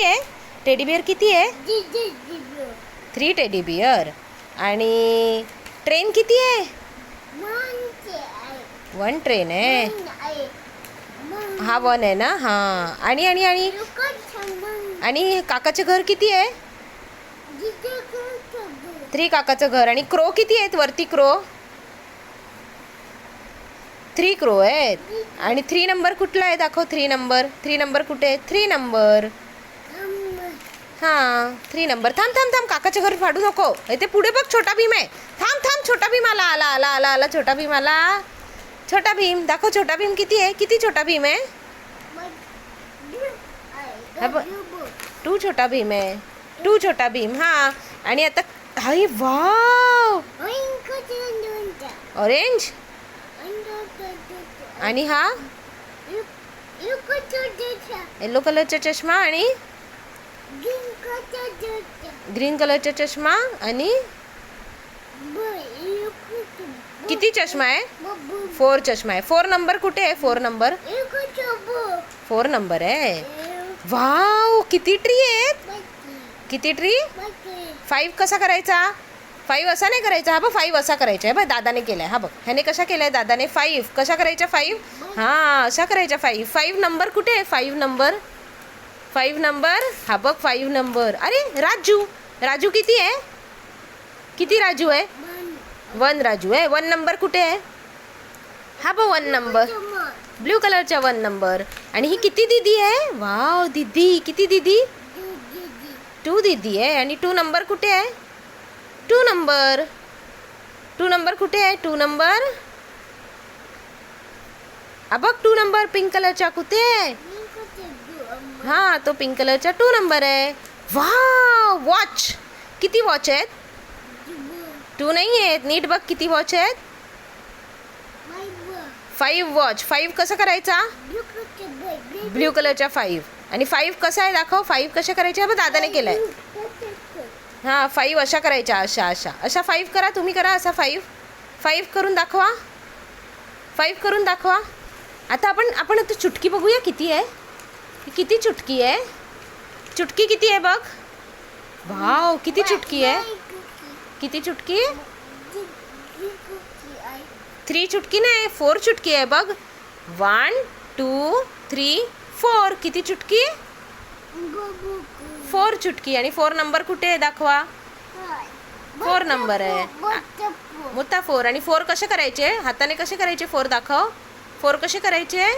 किती आहे? Teddy bear किती आहे? 3 टेडी बिअर. आणि ट्रेन किती आहे? 1 ट्रेन आहे. हा 1 आहे ना. हां. आणि आणि आणि आणि काकाचं घर किती आहे? 3 काकाचं घर. आणि क्रो किती आहेत वरती? क्रो 3 क्रो आहेत. आणि 3 नंबर कुठला आहे? दाखव 3 नंबर. 3 नंबर कुठे आहे? 3 नंबर. हां 3 नंबर. थांब थांब थांब, काकाच्या घर फाडू नको. ते पुढे बघ, छोटा भीम आहे. थांब थांब, छोटा भीम आला आला आला आला आला. छोटा भीम आला. छोटा भीम दाखव. छोटा भीम किती आहे? किती छोटा भीम आहे? 2 छोटा भीम आहे. 2 छोटा भीम. हां. आणि आता हाय वाव, ऑरेंज. आणि हा येलो कलरचा चष्मा आणि ग्रीन कलरचा चष्मा. आणि किती चष्मा आहे? 4 चष्मा आहे. 4 नंबर कुठे आहे? 4 नंबर. 4 नंबर आहे. वाव, किती ट्री आहेत? किती ट्री? 5 कसा करायचा? 5 असा नाही करायचा. हा बघ, 5 असा करायचा आहे. बघ, दादाने केलाय. हा बघ, ह्याने कशा केलाय दादाने? 5 कशा करायच्या? 5 हां अशा करायच्या. 5 नंबर कुठे आहे? 5 नंबर. 5 नंबर. हा बघ 5 नंबर. अरे राजू, राजू किती आहे? किती राजू आहे? 1 राजू आहे. 1 नंबर कुठे आहे? हा बघ 1 नंबर. ब्ल्यू कलरच्या 1 नंबर. आणि ही किती दीदी आहे? वाव, दीदी. किती दीदी? 2 दीदी आहे. आणि 2 नंबर कुठे आहे? 2 नंबर. 2 नंबर कुठे आहे? 2 नंबर. हा बघ 2 नंबर पिंक कलरच्या कुठे आहे? हां तो पिंक कलरचा 2 नंबर आहे. Wow, watch. किती वॉच आहेत? 2 नाही आहेत. नीट बघ किती वॉच आहेत? 5 वॉच. 5 कसं करायचा? ब्ल्यू कलरच्या 5. आणि 5 कसा आहे दाखव. 5 कशा करायच्या? बघ दादाने केलाय. हां 5 अशा करायच्या. अशा अशा अशा 5 करा. तुम्ही करा असा 5 करून दाखवा. 5 करून दाखवा. आता आपण आता चुटकी बघूया किती आहे. किती चुटकी आहे? चुटकी किती आहे बघ. वाव, किती चुटकी आहे? किती चुटकी? 3 चुटकी नाही, 4 चुटकी आहे बघ. 1 2 3 4. किती चुटकी? 4 चुटकी. आणि 4 नंबर कुठे आहे दाखवा. 4 नंबर आहे. मोठा 4. आणि 4 कसे करायचे? हाताने कसे करायचे? 4 दाखव. 4 कसे करायचे?